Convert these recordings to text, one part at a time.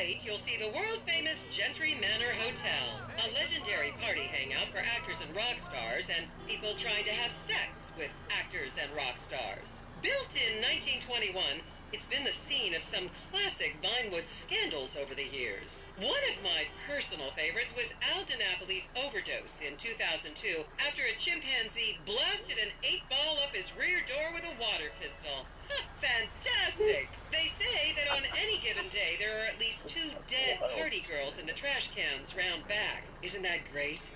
right, you'll see the world-famous Gentry Manor Hotel, a legendary party hangout for actors and rock stars and people trying to have sex with actors and rock stars. Built in 1921, it's been the scene of some classic Vinewood scandals over the years. One of my personal favorites was Al DiNapoli's overdose in 2002 after a chimpanzee blasted an 8-ball up his rear door with a water pistol. Fantastic! They say that on any given day there are at least 2 dead party girls in the trash cans round back. Isn't that great?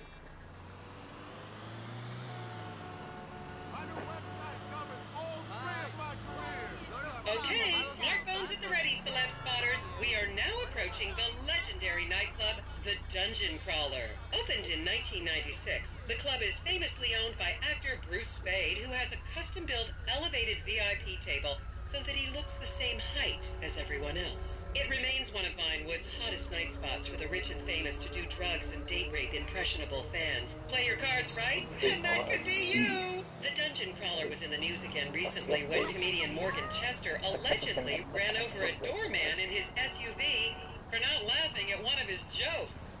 Okay, smartphones at the ready, celeb spotters. We are now approaching the legendary nightclub, the Dungeon Crawler. Opened in 1996, the club is famously owned by actor Bruce Spade, who has a custom-built elevated VIP table so that he looks the same height as everyone else. It remains one of Vinewood's hottest night spots for the rich and famous to do drugs and date rape impressionable fans. Play your cards right, and that could be you! The Dungeon Crawler was in the news again recently when comedian Morgan Chester allegedly ran over a doorman in his SUV for not laughing at one of his jokes.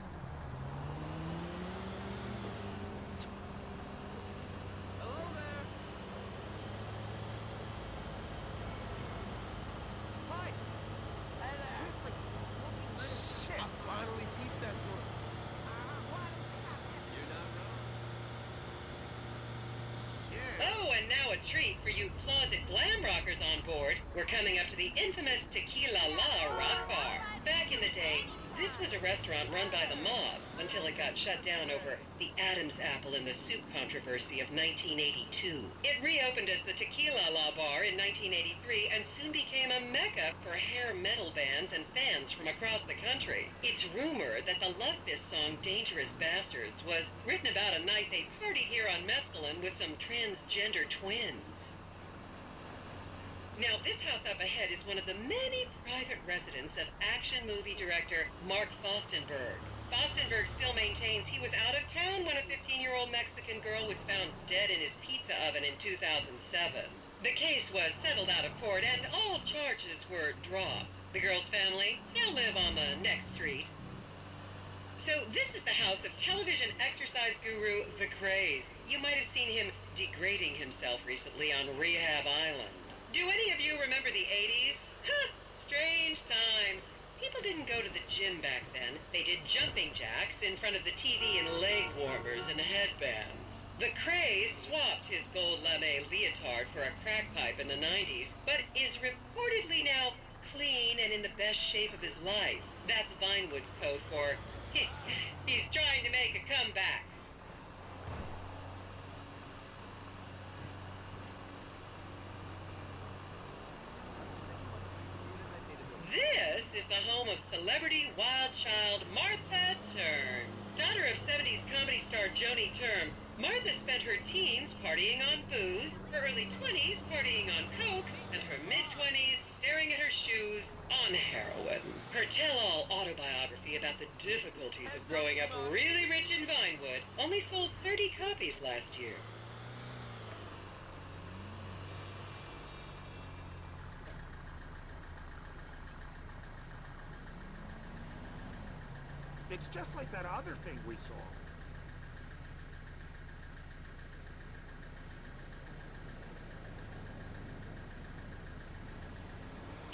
Treat for you closet glam rockers on board. We're coming up to the infamous Tequila La Rock Bar. Back in the day, this was a restaurant run by the mob until it got shut down over the Adam's apple in the soup controversy of 1982. It reopened as the Tequila La Bar in 1983 and soon became a mecca for hair metal bands and fans from across the country. It's rumored that the Love Fist song Dangerous Bastards was written about a night they partied here on mescaline with some transgender twins. Now, this house up ahead is one of the many private residences of action movie director Mark Fostenberg. Fostenberg still maintains he was out of town when a 15-year-old Mexican girl was found dead in his pizza oven in 2007. The case was settled out of court and all charges were dropped. The girl's family now live on the next street. So this is the house of television exercise guru The Craze. You might have seen him degrading himself recently on Rehab Island. Do any of you remember the 80s? Huh, strange times. People didn't go to the gym back then. They did jumping jacks in front of the TV and leg warmers and headbands. The Craze swapped his gold lame leotard for a crack pipe in the 90s, but is reportedly now clean and in the best shape of his life. That's Vinewood's code for, he's trying to make a comeback. This is the home of celebrity wild child Martha Turn. Daughter of 70s comedy star Joni Turn, Martha spent her teens partying on booze, her early 20s partying on coke, and her mid-20s staring at her shoes on heroin. Her tell-all autobiography about the difficulties of growing up really rich in Vinewood only sold 30 copies last year. It's just like that other thing we saw.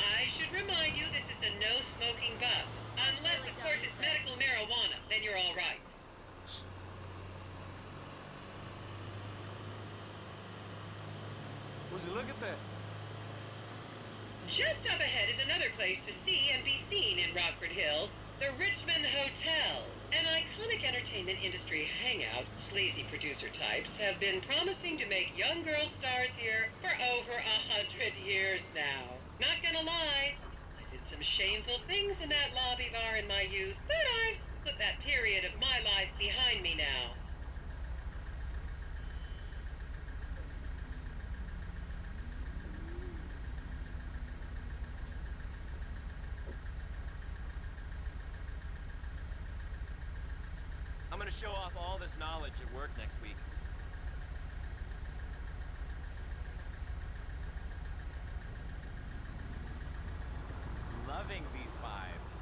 I should remind you this is a no-smoking bus. Unless, of course, it's medical marijuana, then you're all right. Would you look at that? Just up ahead is another place to see and be seen in Rockford Hills, the Richmond Hotel. An iconic entertainment industry hangout, sleazy producer types have been promising to make young girl stars here for over 100 years now. Not gonna lie, I did some shameful things in that lobby bar in my youth, but I've put that period of my life behind me now. I'm gonna show off all this knowledge at work next week. Loving these vibes.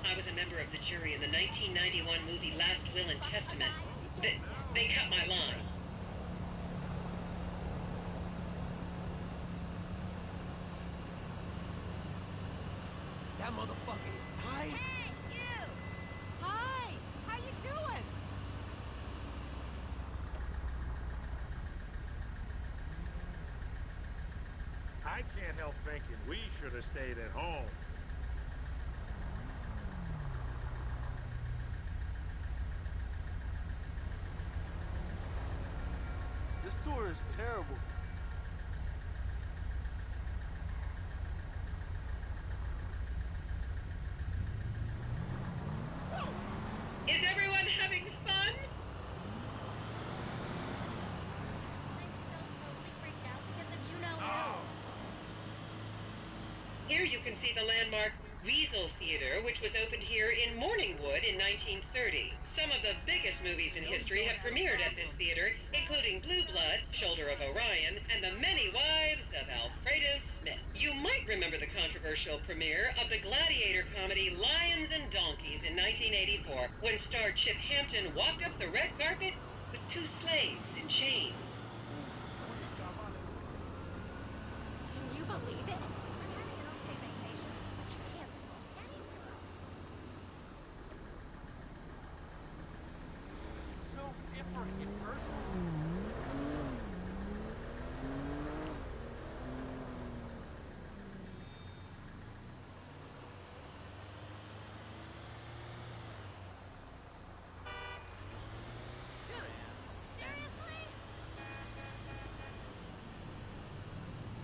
I was a member of the jury in the 1991 movie Last Will and Testament. They cut my line. That motherfucker is high. Hey, you! Hi! How you doing? I can't help thinking we should have stayed at home. This tour is terrible. Is everyone having fun? I'm so totally freaked out because of you know Oh. Here you can see the landmark Weasel Theater, which was opened here in Morningwood in 1930. Some of the biggest movies in history have premiered at this theater, including Blue Blood, Shoulder of Orion, and The Many Wives of Alfredo Smith. You might remember the controversial premiere of the gladiator comedy Lions and Donkeys in 1984, when star Chip Hampton walked up the red carpet with two slaves in chains. Can you believe it? I'm having an okay vacation, but you can't smoke anywhere. So different in person. Seriously?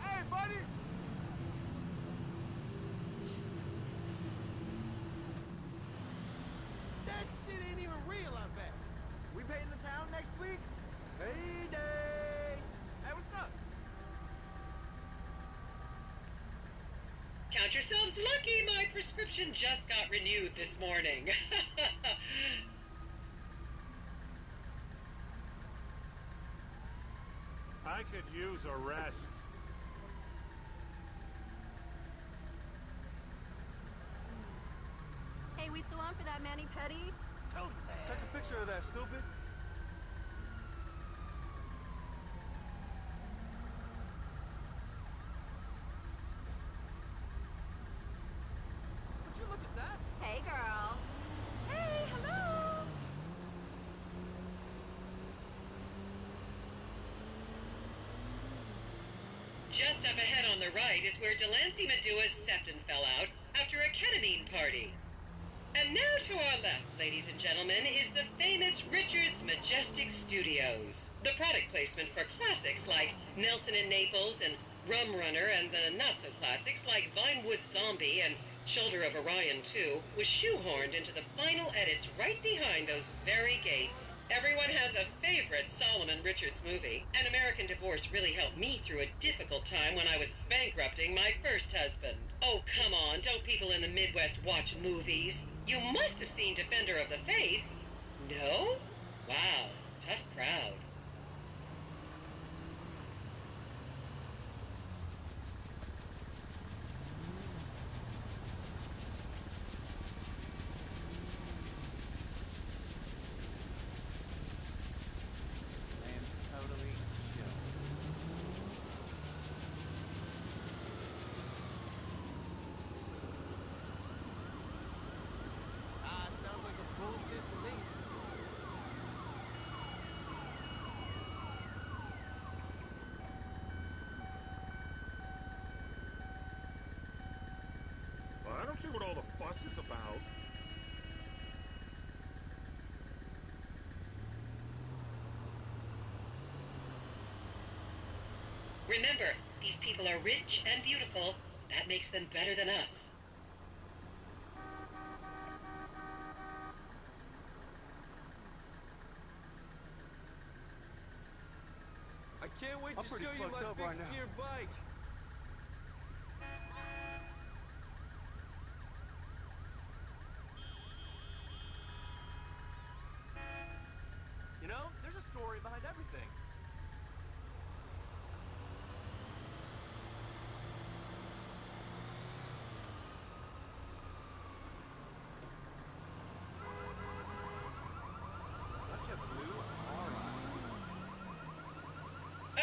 Hey, buddy! That shit ain't even real, I bet. We painting the town next week? Payday! Hey, what's up? Count yourselves lucky, my prescription just got renewed this morning. I could use a rest. Hey, we still on for that mani-pedi? Totally. Take a picture of that, stupid. Would you look at that? Hey, girl. Hey, hello. Just up ahead on the right is where Delancey Medua's septon fell out after a ketamine party. And now to our left, ladies and gentlemen, is the famous Richards Majestic Studios. The product placement for classics like Nelson in Naples and Rum Runner, and the not-so-classics like Vinewood Zombie and Shoulder of Orion 2 was shoehorned into the final edits right behind those very gates. Everyone has a favorite Solomon Richards movie. An American Divorce really helped me through a difficult time when I was bankrupting my first husband. Oh, come on, don't people in the Midwest watch movies? You must have seen Defender of the Faith. No? Wow, tough crowd. Totally chill. Sounds like some bullshit to me. Well, I don't see what all the fuss is about. Remember, these people are rich and beautiful. That makes them better than us. I can't wait I'm to pretty show you fucked my up right fixed now. gear bike. You know, there's a story behind everything.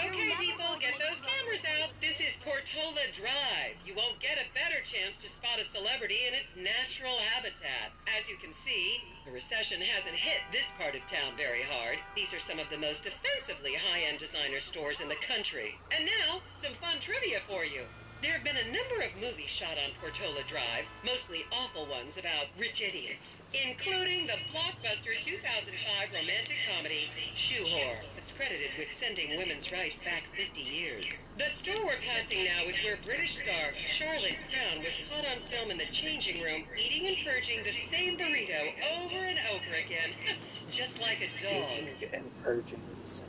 Okay, people, get those cameras out. This is Portola Drive. You won't get a better chance to spot a celebrity in its natural habitat. As you can see, the recession hasn't hit this part of town very hard. These are some of the most offensively high-end designer stores in the country. And now, some fun trivia for you. There have been a number of movies shot on Portola Drive, mostly awful ones about rich idiots, including the blockbuster 2005 romantic comedy, Shoe Whore. It's credited with sending women's rights back 50 years. The store we're passing now is where British star Charlotte Crown was caught on film in the changing room, eating and purging the same burrito over and over again, just like a dog. Eating and purging the same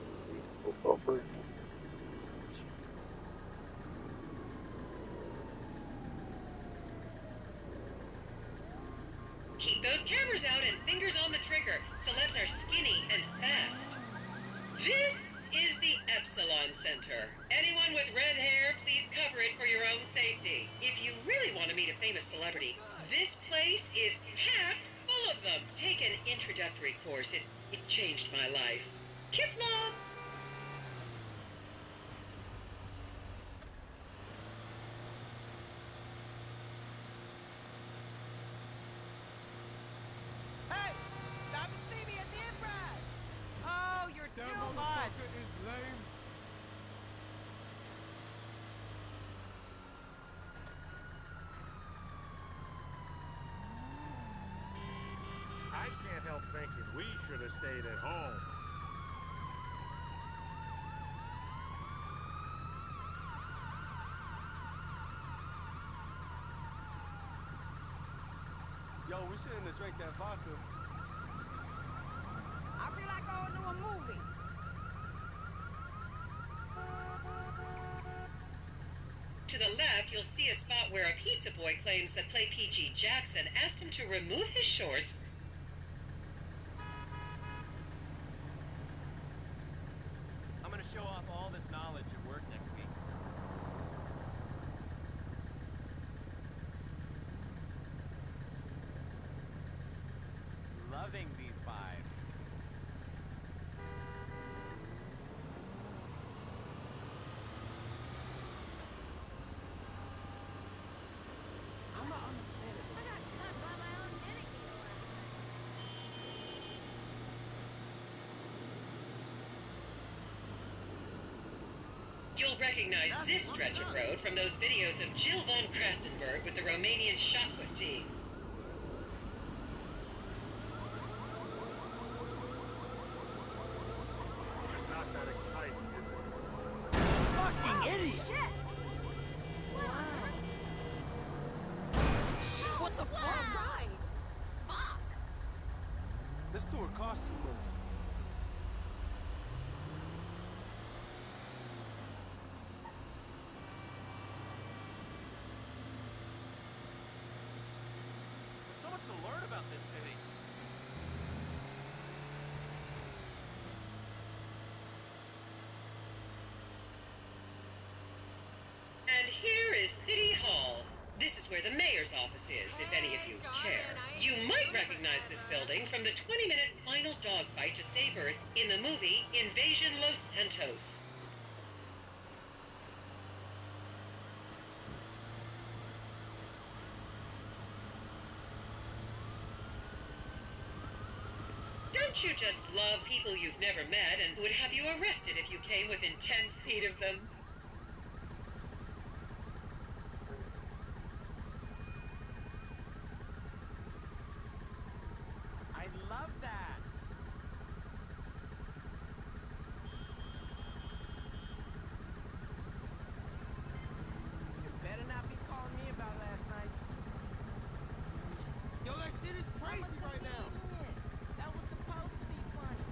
burrito over and over. Keep those cameras out and fingers on the trigger. Celebs are skinny and fast. This is the Epsilon Center. Anyone with red hair, please cover it for your own safety. If you really want to meet a famous celebrity, this place is packed full of them. Take an introductory course. It changed my life. Kifla! Hey! Stop to see me at the Improv! Oh, you're too much! Is lame. I can't help thinking we should have stayed at home. Yo, we shouldn't have drank that vodka. I feel like going to a movie. To the left, you'll see a spot where a pizza boy claims that Play PG Jackson asked him to remove his shorts. I'm gonna show off all this knowledge at work next week. Loving these vibes. I'm not understanding. I got cut by my own knitting needle. You'll recognize this stretch of road from those videos of Jill von Krastenberg with the Romanian shot put team. Just not that exciting, is it? Fucking idiot! Shit! What on earth? What the fuck? Right. Fuck! This tour costs too much. There's so much to learn about this city. And here is City Hall. This is where the mayor's office is, if any of you care. You might recognize this building from the 20-minute final dogfight to save Earth in the movie Invasion Los Santos. Don't you just love people you've never met and would have you arrested if you came within 10 feet of them? I love that. You better not be calling me about last night. Yo, that shit is crazy right now. That was supposed to be funny.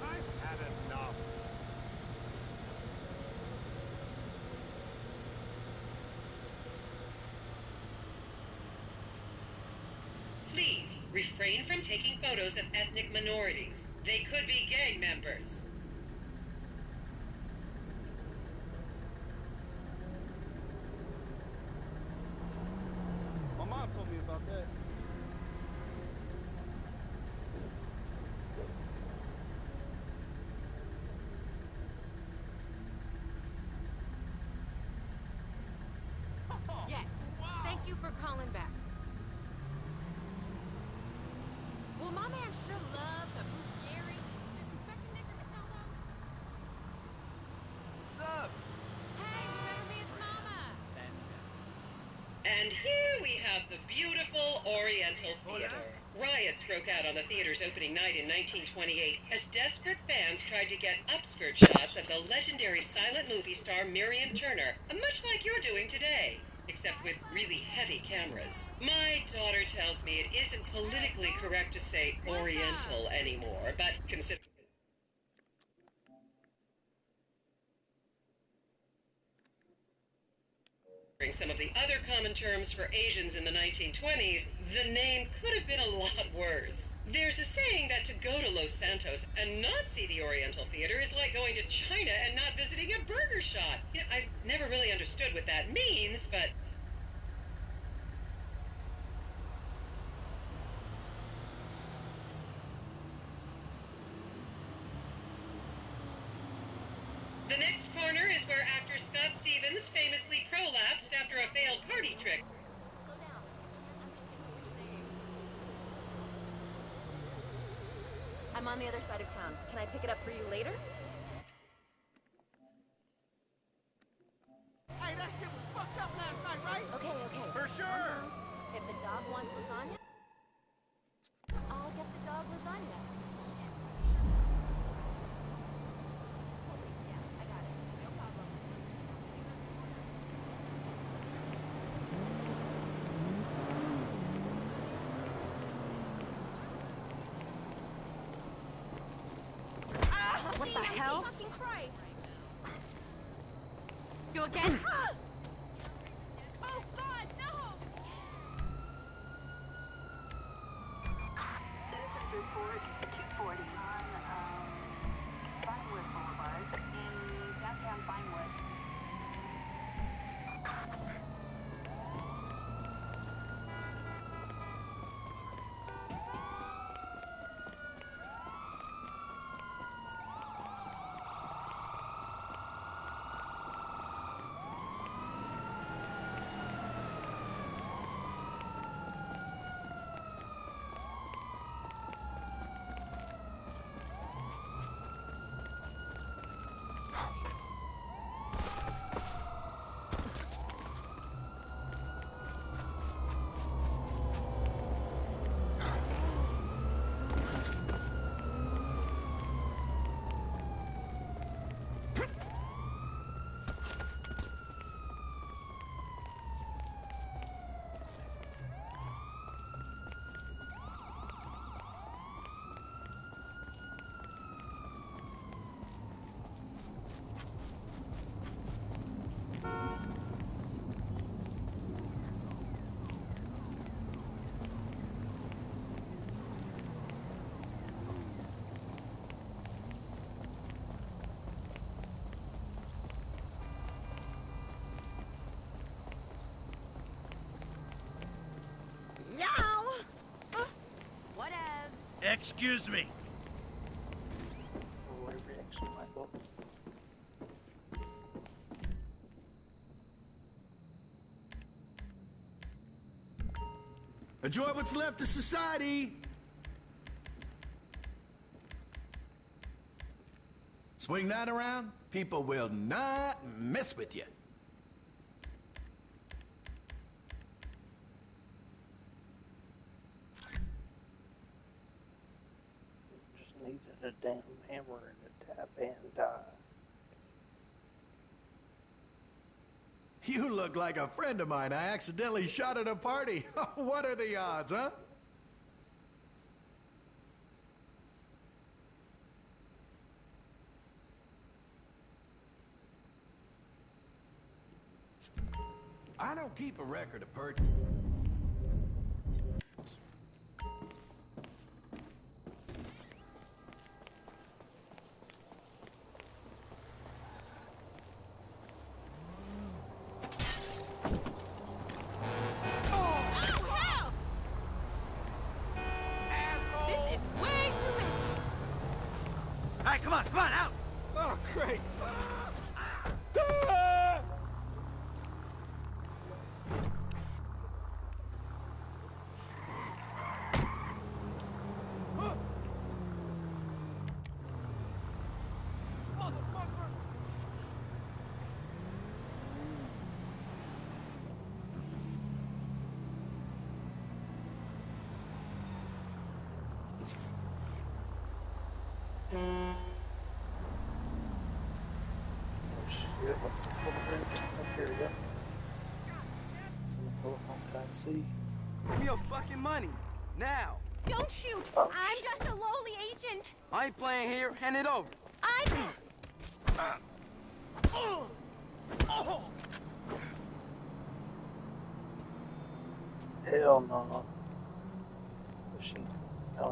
I've had enough. Please refrain from taking photos of ethnic minorities. They could be gang members. My mom told for calling back. Well, my man sure loves a bustieri. Does Inspector Knickers sell those? Sup? Hey, remember me? It's Mama. And here we have the beautiful Oriental Theater. Riots broke out on the theater's opening night in 1928 as desperate fans tried to get upskirt shots of the legendary silent movie star Miriam Turner, much like you're doing today, except with really heavy cameras. My daughter tells me it isn't politically correct to say Oriental anymore, but consider some of the other common terms for Asians in the 1920s, the name could have been a lot worse. There's a saying that to go to Los Santos and not see the Oriental Theater is like going to China and not visiting a burger shop. You know, I've never really understood what that means, but the next corner is where actor Scott Stevens famously prolapsed after a failed party trick. Slow down. I'm on the other side of town. Can I pick it up for you later? Hey, that shit was fucked up last night, right? Okay, okay. For sure. If the dog wants lasagna, I'll get the dog lasagna. Yeah, I got it. No problem. What the hell? Fucking Christ! You again? Oh God, no! Citizens report 240 on Vinewood Boulevard in downtown Vinewood. Excuse me. What reaction might look. Enjoy what's left of society. Swing that around, people will not mess with you. Just needed a damn hammer and a tap and die. You look like a friend of mine I accidentally shot at a party. What are the odds, huh? I don't keep a record of purchases. Hey, come on, out! Oh, great! what's this little bit? Oh, here we go. Some telephone taxi. Give me your fucking money. Now. Don't shoot! Oh, I'm shit. just a lowly agent! I ain't playing here. Hand it over. I'm... Hell no.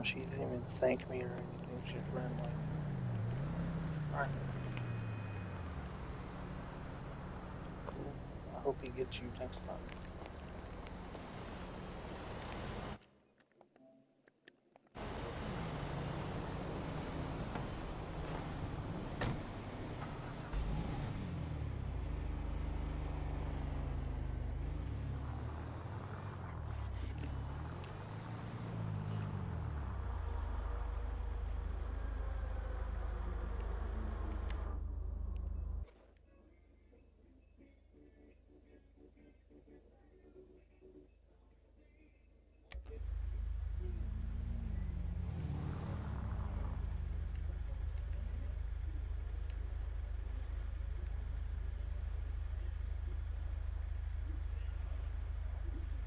She didn't even thank me or anything. She's friendly. Alright. Cool. I hope he gets you next time.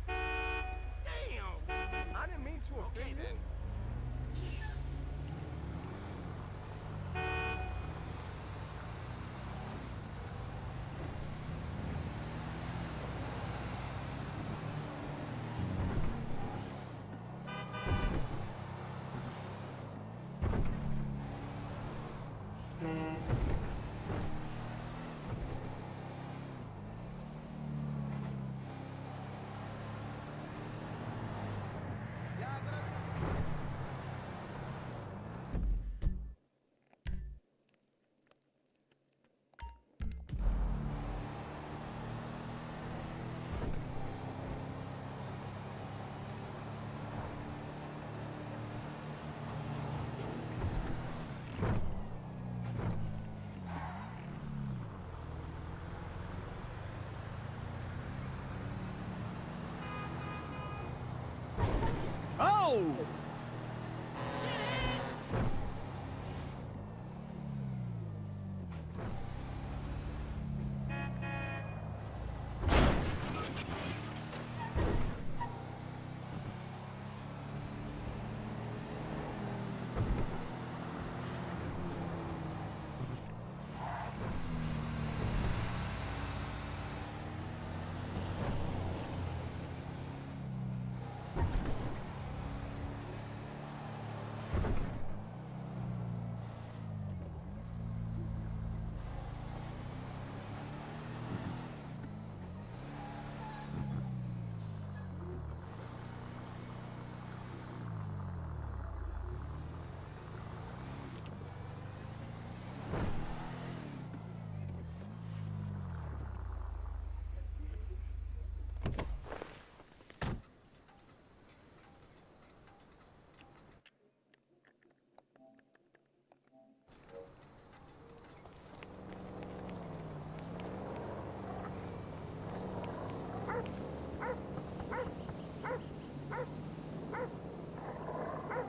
Damn. I didn't mean to offend you. Oh!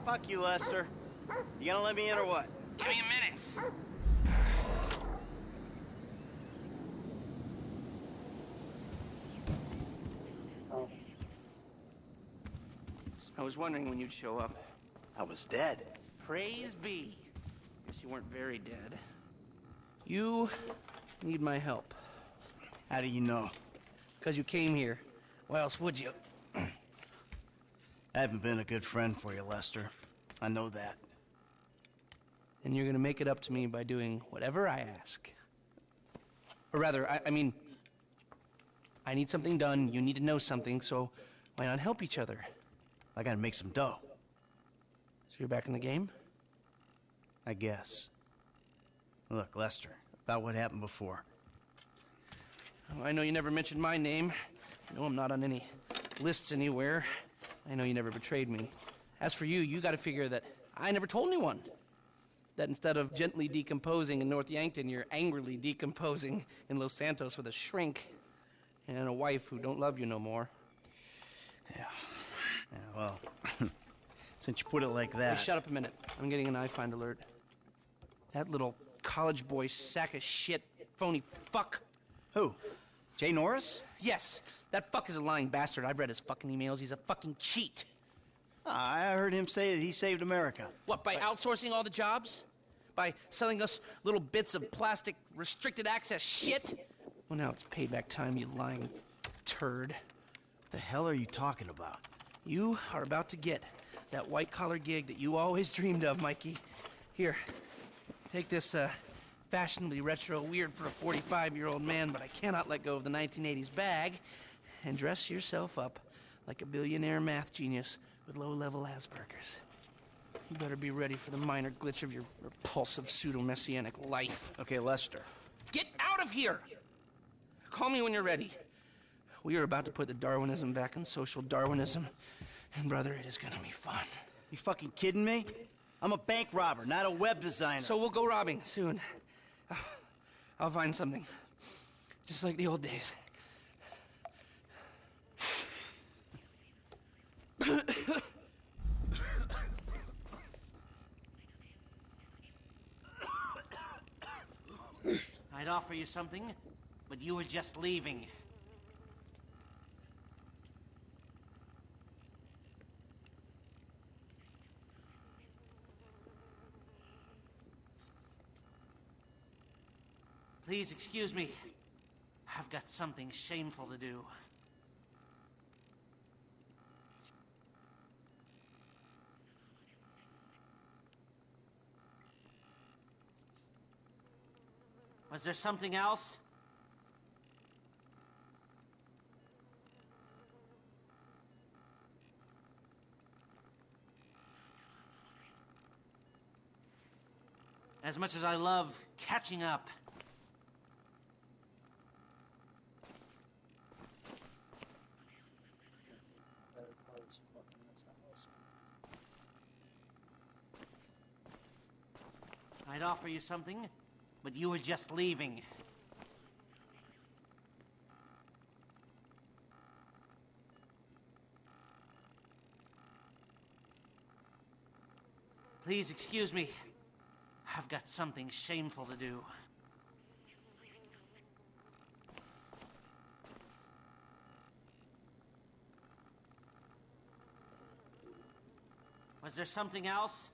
Fuck you, Lester. You gonna let me in or what? Give me a minute. Oh. I was wondering when you'd show up. I was dead. Praise be. Guess you weren't very dead. You need my help. How do you know? Because you came here. Why else would you? I haven't been a good friend for you, Lester. I know that. And you're gonna make it up to me by doing whatever I ask. Or rather, I mean, I need something done, you need to know something, so why not help each other? I gotta make some dough. So you're back in the game? I guess. Look, Lester, about what happened before. Oh, I know you never mentioned my name. I know I'm not on any lists anywhere. I know you never betrayed me. As for you, you gotta figure that I never told anyone. That instead of gently decomposing in North Yankton, you're angrily decomposing in Los Santos with a shrink and a wife who don't love you no more. Yeah, well, since you put it like Hey, that... shut up a minute. I'm getting an iFind alert. That little college boy sack of shit phony fuck. Who? Jay Norris? Yes, that fuck is a lying bastard. I've read his fucking emails. He's a fucking cheat. I heard him say that he saved America. What, by outsourcing all the jobs? By selling us little bits of plastic restricted access shit? Well, now it's payback time, you lying turd. What the hell are you talking about? You are about to get that white-collar gig that you always dreamed of, Mikey. Here, take this, fashionably retro, weird for a 45-year-old man, but I cannot let go of the 1980s bag, and dress yourself up like a billionaire math genius with low-level Asperger's. You better be ready for the minor glitch of your repulsive pseudo-messianic life. Okay, Lester. Get out of here! Call me when you're ready. We are about to put the Darwinism back in social Darwinism, and brother, it is gonna be fun. You fucking kidding me? I'm a bank robber, not a web designer. So we'll go robbing soon. I'll find something. Just like the old days. I'd offer you something, but you were just leaving. Please excuse me. I've got something shameful to do. Was there something else? As much as I love catching up, I'd offer you something, but you were just leaving. Please excuse me. I've got something shameful to do. Was there something else?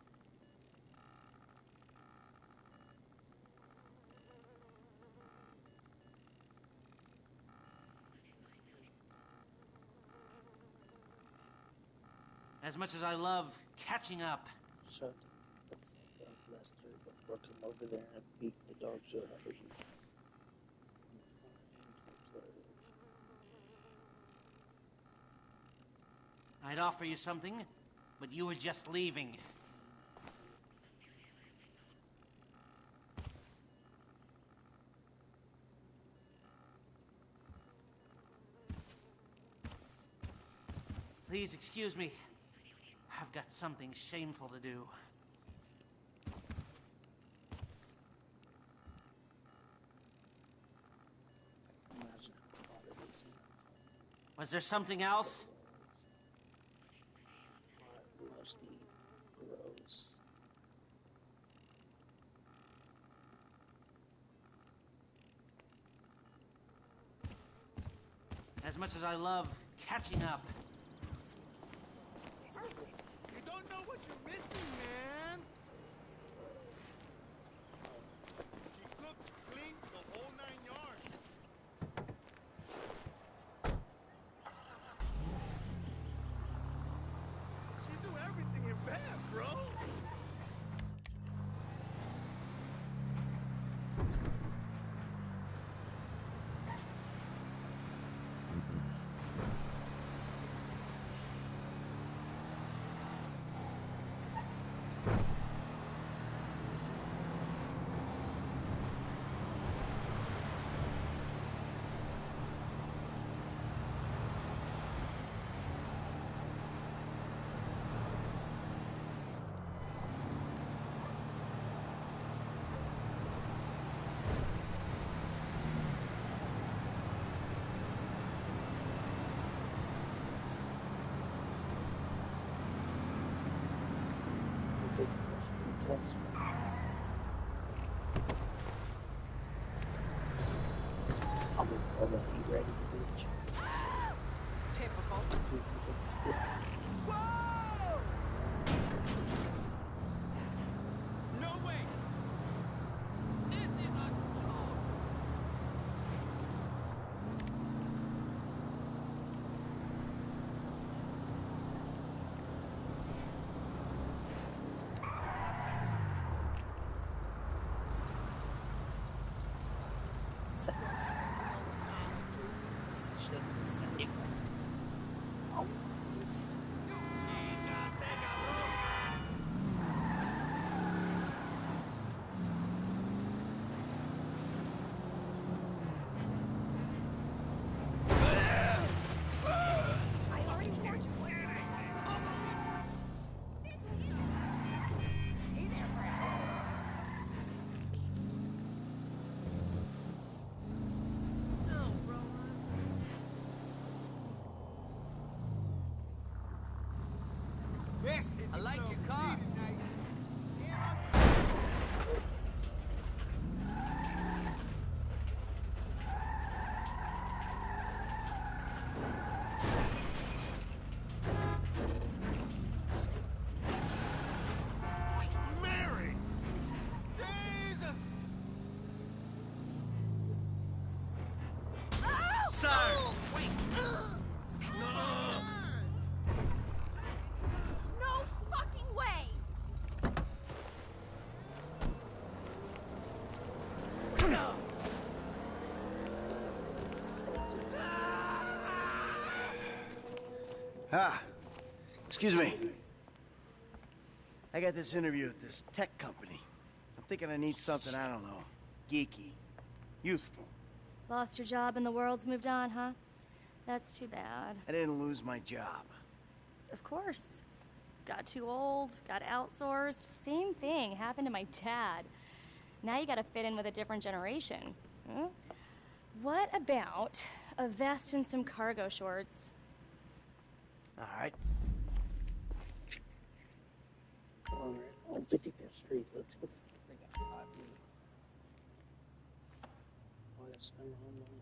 As much as I love catching up, Shut the fuck up, Lester, before I come over there and beat the dog shit out of you. I'd offer you something, but you were just leaving. Please excuse me. I've got something shameful to do. Imagine how hard it is. Was there something else? Musty, gross. As much as I love catching up, You don't know what you're missing, man. She cooked, cleaned the whole 9 yards. She do everything in bed, bro. Take a fresh test. Are you ready, bitch? Typical. Let's go. Whoa! No way! This is a joke! Second. This shit is safe. Oh, it's I already warned you. Hey there, friend. Yes, I like your car. Mary! Jesus! Sir! Wait. No fucking way. Ah, excuse me. I got this interview at this tech company. I'm thinking I need something, I don't know, geeky, youthful. Lost your job and the world's moved on, huh? That's too bad. I didn't lose my job. Of course. Got too old, got outsourced. Same thing happened to my dad. Now you gotta fit in with a different generation. Hmm? What about a vest and some cargo shorts? All right. alright. On 55th Street. Let's go. I got 5 minutes. Oh, I gotta spend my own money.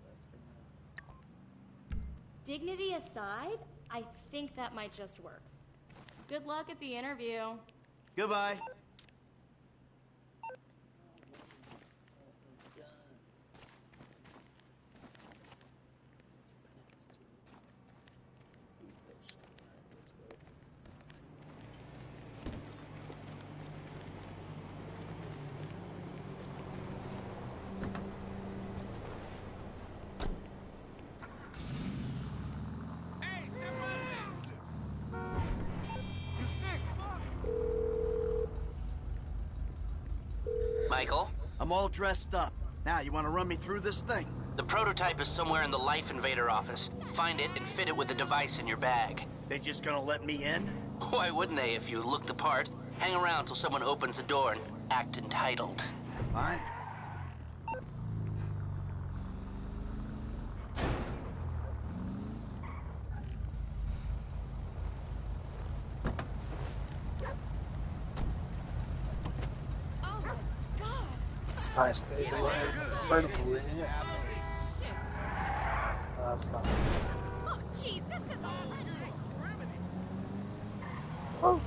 That's gonna. Dignity aside, I think that might just work. Good luck at the interview. Goodbye. Hey, step on it! You sick? Fuck! Michael, I'm all dressed up. Now, you want to run me through this thing? the prototype is somewhere in the Life Invader office. Find it and fit it with the device in your bag. They just gonna let me in? Why wouldn't they if you look the part? Hang around till someone opens the door and act entitled. Fine. Oh my god. It's nice. They were vertical in here. Shit. That's not. Oh, jeez, this is all. Oh.